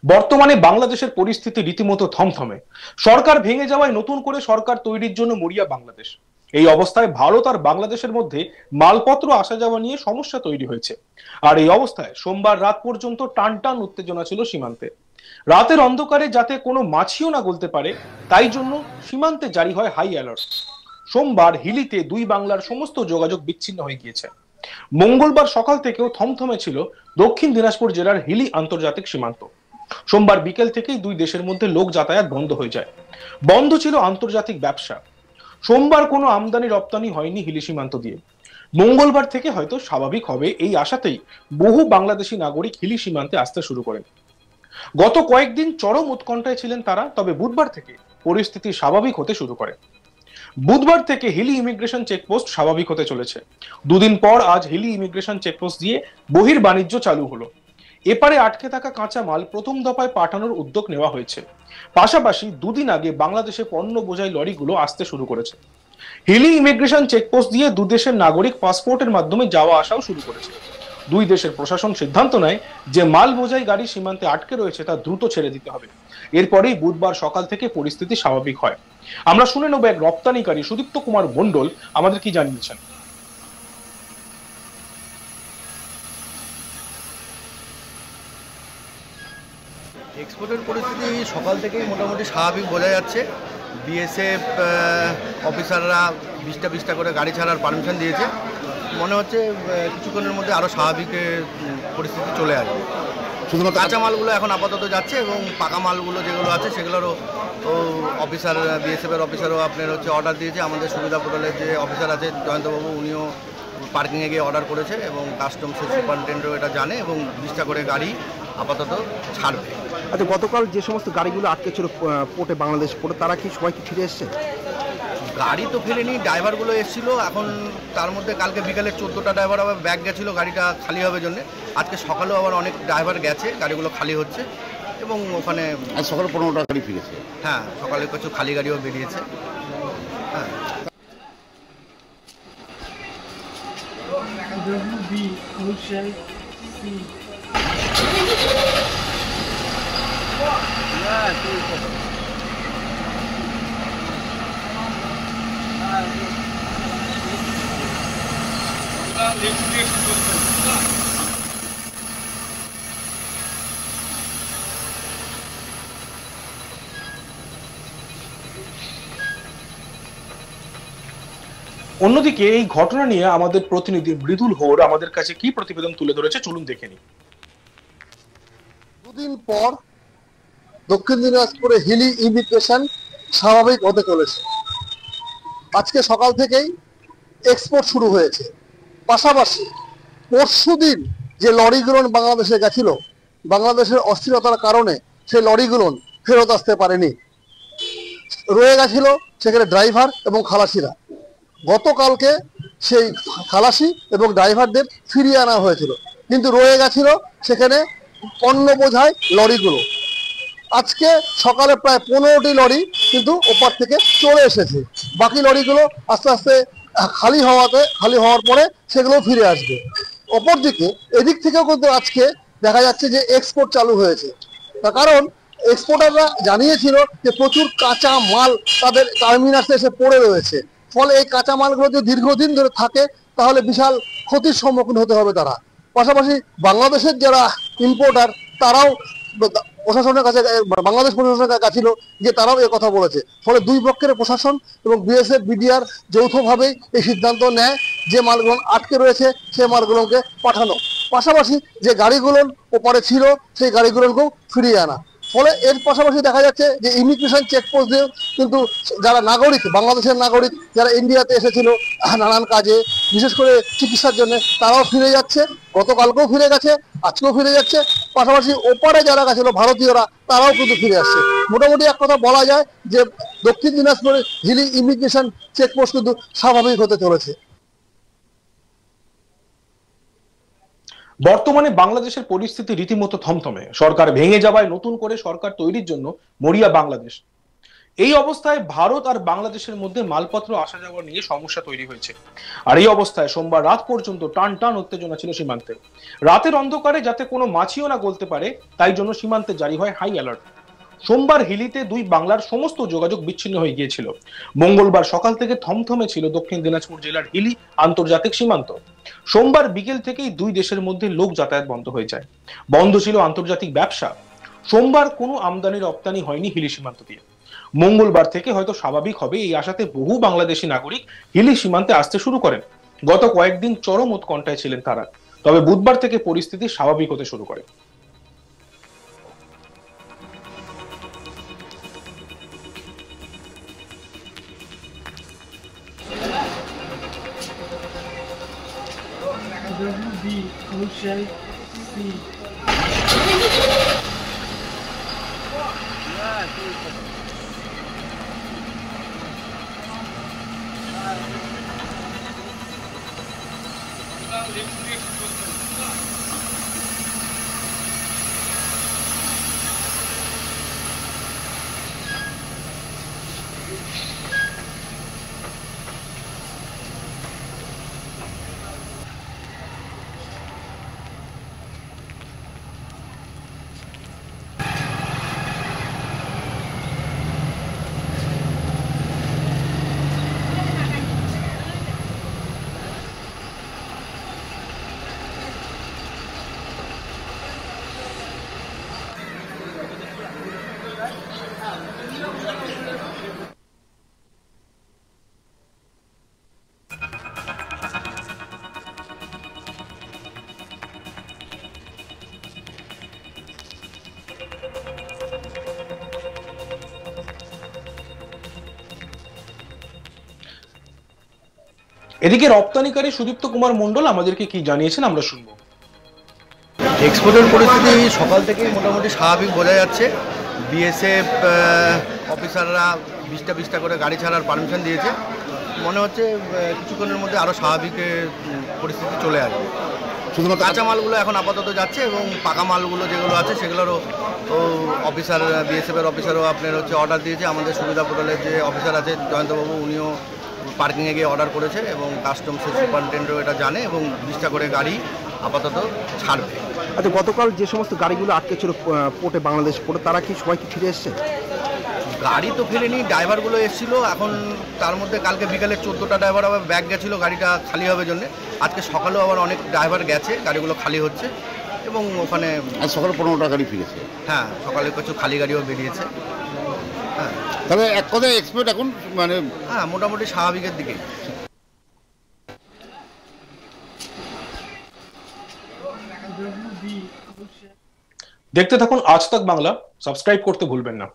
বর্তমানে বাংলাদেশের পরিস্থিতি রীতিমতো থমথমে। সরকার ভেঙে যাওয়ায় নতুন করে সরকার তৈরির জন্য মরিয়া বাংলাদেশ। এই অবস্থায় ভারত আর বাংলাদেশের মধ্যে মালপত্র আসা যাওয়া নিয়ে সমস্যা তৈরি হয়েছে। আর এই অবস্থায় সোমবার রাত পর্যন্ত টানটান উত্তেজনা ছিল সীমান্তে। রাতের অন্ধকারে যাতে কোনো মাছিও না গলতে পারে, তাই জন্য সীমান্তে জারি হয় হাই অ্যালার্ট। সোমবার হিলিতে দুই বাংলার সমস্ত যোগাযোগ বিচ্ছিন্ন হয়ে গিয়েছে। মঙ্গলবার সকাল থেকেও থমথমে ছিল দক্ষিণ দিনাজপুর জেলার হিলি আন্তর্জাতিক সীমান্ত। সোমবার বিকেল থেকেই দুই দেশের মধ্যে লোক যাতায়াত বন্ধ হয়ে যায়। বন্ধ ছিল আন্তর্জাতিক ব্যবসা। সোমবার কোনো আমদানি রপ্তানি হয়নি হিলি সীমান্ত দিয়ে। মঙ্গলবার থেকে হয়তো স্বাভাবিক হবে এই আশাতেই বহু বাংলাদেশি নাগরিক হিলি সীমান্তে আসতে শুরু করেন। গত কয়েকদিন চরম উৎকণ্ঠায় ছিলেন তারা, তবে বুধবার থেকে পরিস্থিতি স্বাভাবিক হতে শুরু করে। বুধবার থেকে হিলি ইমিগ্রেশন চেকপোস্ট স্বাভাবিক হতে চলেছে। দুদিন পর আজ হিলি ইমিগ্রেশন চেকপোস্ট দিয়ে বহির বাণিজ্য চালু হলো। এপারে আটকে থাকা কাঁচা মাল প্রথম দফায় পাঠানোর উদ্যোগ নেওয়া হয়েছে। পাশাপাশি দুদিন আগে বাংলাদেশে পণ্য বোঝাই লরিগুলো আসতে শুরু করেছে। হিলি ইমিগ্রেশন চেকপোস্ট দিয়ে দুদেশের নাগরিক পাসপোর্টের মাধ্যমে যাওয়া আসাও শুরু করেছে। দুই দেশের প্রশাসন সিদ্ধান্ত নেয় যে মাল বোঝাই গাড়ি সীমান্তে আটকে রয়েছে তা দ্রুত ছেড়ে দিতে হবে। এরপরেই বুধবার সকাল থেকে পরিস্থিতি স্বাভাবিক হয়। আমরা শুনে নেব এক রপ্তানিকারী সুদীপ্ত কুমার মণ্ডল আমাদের কি জানিয়েছেন। এক্সপোর্টের পরিস্থিতি সকাল থেকেই মোটামুটি স্বাভাবিক বোঝা যাচ্ছে। বিএসএফ অফিসাররা 20টা করে গাড়ি ছাড়ার পারমিশন দিয়েছে। মনে হচ্ছে কিছুক্ষণের মধ্যে আরও স্বাভাবিক পরিস্থিতি চলে আসবে। শুধুমাত্র কাঁচা মালগুলো এখন আপাতত যাচ্ছে এবং পাকা মালগুলো যেগুলো আছে সেগুলোরও অফিসার বিএসএফের অফিসারও আপনার হচ্ছে অর্ডার দিয়েছে। আমাদের সুবিধা পোর্টালের যে অফিসার আছে জয়ন্তবাবু, উনিও পার্কিংয়ে গিয়ে অর্ডার করেছে এবং কাস্টমসের সুপারিনটেন্ডেন্টও এটা জানে এবং 20টা করে গাড়ি আপাতত ছাড়বে। আচ্ছা, গতকাল যে সমস্ত গাড়িগুলো আটকে ছিল পোর্টে, বাংলাদেশ পোর্টে, তারা কি সবাই কি ফিরে এসছে? গাড়ি তো ফেরেনি, ড্রাইভারগুলো এসেছিল। এখন তার মধ্যে কালকে বিকালে 14টা ড্রাইভার আবার ব্যাগ গেছিলো গাড়িটা খালি হবে জন্যে। আজকে সকালেও আবার অনেক ড্রাইভার গেছে, গাড়িগুলো খালি হচ্ছে এবং ওখানে আজ সকালে 15টা গাড়ি ফিরেছে। হ্যাঁ, সকালে কিছু খালি গাড়িও বেরিয়েছে। হ্যাঁ, অন্যদিকে এই ঘটনা নিয়ে আমাদের প্রতিনিধি মৃদুল হোর আমাদের কাছে কি প্রতিবেদন তুলে ধরেছে, চলুন দেখে নিই। দুদিন পর দক্ষিণ দিনাজপুরে হিলি ইমিগ্রেশন স্বাভাবিক হতে চলেছে। আজকে সকাল থেকেই এক্সপোর্ট শুরু হয়েছে। পাশাপাশি পরশুদিন যে লরিগুলো বাংলাদেশে গেছিল, বাংলাদেশের অস্থিরতার কারণে সেই লরিগুলো ফেরত আসতে পারেনি, রয়ে গেছিল সেখানে ড্রাইভার এবং খালাসিরা। গতকালকে সেই খালাসি এবং ড্রাইভারদের ফিরিয়ে আনা হয়েছিল, কিন্তু রয়ে গেছিল সেখানে পণ্য বোঝাই লরিগুলো। আজকে সকালে প্রায় 15টি লরি কিন্তু ওপার থেকে চলে এসেছে। বাকি লরিগুলো আস্তে আস্তে খালি হওয়ার পরে সেগুলো ফিরে আসবে। অপরদিকে এদিক থেকেও কিন্তু আজকে দেখা যাচ্ছে যে এক্সপোর্ট চালু হয়েছে। তার কারণ এক্সপোর্টাররা জানিয়েছিল যে প্রচুর কাঁচা মাল তাদের টার্মিনাসে এসে পড়ে রয়েছে। ফলে এই কাঁচা মালগুলো যদি দীর্ঘদিন ধরে থাকে তাহলে বিশাল ক্ষতির সম্মুখীন হতে হবে তারা। পাশাপাশি বাংলাদেশের যারা ইম্পোর্টার তারাও প্রশাসনের কাছে, বাংলাদেশ প্রশাসনের কাছে ছিল যে তারাও এ কথা বলেছে। ফলে দুই পক্ষের প্রশাসন এবং বিএসএফ বিডিআর যৌথভাবেই এই সিদ্ধান্ত নেয় যে মালগুলো আটকে রয়েছে সেই মালগুলোকে পাঠানো, পাশাপাশি যে গাড়িগুলো ওপারে ছিল সেই গাড়িগুলোকেও ফিরিয়ে আনা। ফলে এর পাশাপাশি দেখা যাচ্ছে যে ইমিগ্রেশন চেকপোস্ট দিয়ে কিন্তু যারা নাগরিক, বাংলাদেশের নাগরিক যারা ইন্ডিয়াতে এসেছিল নানান কাজে, বিশেষ করে চিকিৎসার জন্য, তারাও ফিরে যাচ্ছে। গতকালকেও ফিরে গেছে, আজকেও ফিরে যাচ্ছে। পাশাপাশি ওপারে যারা গেছিল ভারতীয়রা তারাও কিন্তু ফিরে আসছে। মোটামুটি এক কথা বলা যায় যে দক্ষিণ দিনাজপুরে হিলি ইমিগ্রেশন চেকপোস্ট কিন্তু স্বাভাবিক হতে চলেছে। বর্তমানে বাংলাদেশের পরিস্থিতি রীতিমতো থমথমে। সরকার ভেঙে যাওয়ায় নতুন করে সরকার তৈরির জন্য মরিয়া বাংলাদেশ। এই অবস্থায় ভারত আর বাংলাদেশের মধ্যে মালপত্র আসা যাওয়া নিয়ে সমস্যা তৈরি হয়েছে। আর এই অবস্থায় সোমবার রাত পর্যন্ত টান টান উত্তেজনা ছিল সীমান্তে। রাতের অন্ধকারে যাতে কোনো মাছিও না গলতে পারে তাই জন্য সীমান্তে জারি হয় হাই অ্যালার্ট। সোমবার হিলিতে দুই বাংলার সমস্ত যোগাযোগ বিচ্ছিন্ন হয়ে গিয়েছিল। মঙ্গলবার সকাল থেকে থমথমে ছিল দক্ষিণ দিনাজপুর জেলার হিলি আন্তর্জাতিক সীমান্ত। সোমবার বিকেল থেকেই দুই দেশের মধ্যে লোক যাতায়াত বন্ধ হয়ে যায়। বন্ধ ছিল আন্তর্জাতিক ব্যবসা। সোমবার কোনো আমদানি রপ্তানি হয়নি হিলি সীমান্ত দিয়ে। মঙ্গলবার থেকে হয়তো স্বাভাবিক হবে এই আশাতে বহু বাংলাদেশি নাগরিক হিলি সীমান্তে আসতে শুরু করেন। গত কয়েকদিন চরম উৎকণ্ঠায় ছিলেন তারা, তবে বুধবার থেকে পরিস্থিতি স্বাভাবিক হতে শুরু করে। এদিকে রপ্তানিকারী সুদীপ্ত কুমার মণ্ডল আমাদেরকে কি জানিয়েছেন আমরা শুনবো। এক্সপোর্টের পরিস্থিতি সকাল থেকেই মোটামুটি স্বাভাবিক বোঝা যাচ্ছে। বিএসএফ অফিসাররা 20টা করে গাড়ি ছাড়ার পারমিশন দিয়েছে। মনে হচ্ছে কিছুক্ষণের মধ্যে আরও স্বাভাবিক পরিস্থিতি চলে আসবে। শুধুমাত্র কাঁচা মালগুলো এখন আপাতত যাচ্ছে এবং পাকা মালগুলো যেগুলো আছে সেগুলোরও অফিসার বিএসএফের অফিসারও আপনার হচ্ছে অর্ডার দিয়েছে। আমাদের সুবিধা পোর্টালের যে অফিসার আছে জয়ন্তবাবু, উনিও পার্কিংয়ে গিয়ে অর্ডার করেছে এবং কাস্টমসের সুপারিনটেন্ডেন্টও এটা জানে এবং 20টা করে গাড়ি আপাতত ছাড়বে। আচ্ছা, গতকাল যে সমস্ত গাড়িগুলো আটকে ছিল পোর্টে, বাংলাদেশ পোর্টে, তারা কি সবাই কি ফিরে এসছে? গাড়ি তো ফেরেনি, ড্রাইভারগুলো এসেছিলো। এখন তার মধ্যে কালকে বিকালে 14টা ড্রাইভার আবার ব্যাগ গেছিলো গাড়িটা খালি হবে জন্যে। আজকে সকালেও আবার অনেক ড্রাইভার গেছে, গাড়িগুলো খালি হচ্ছে এবং ওখানে আজ সকালে 15টা গাড়ি ফিরেছে। হ্যাঁ, সকালে কিছু খালি গাড়িও বেরিয়েছে। হ্যাঁ, তবে এক কথায় এক্সপোর্ট এখন মানে হ্যাঁ মোটামুটি স্বাভাবিকের দিকে। দেখতে থাকুন আজ তাক বাংলা, সাবস্ক্রাইব করতে ভুলবেন না।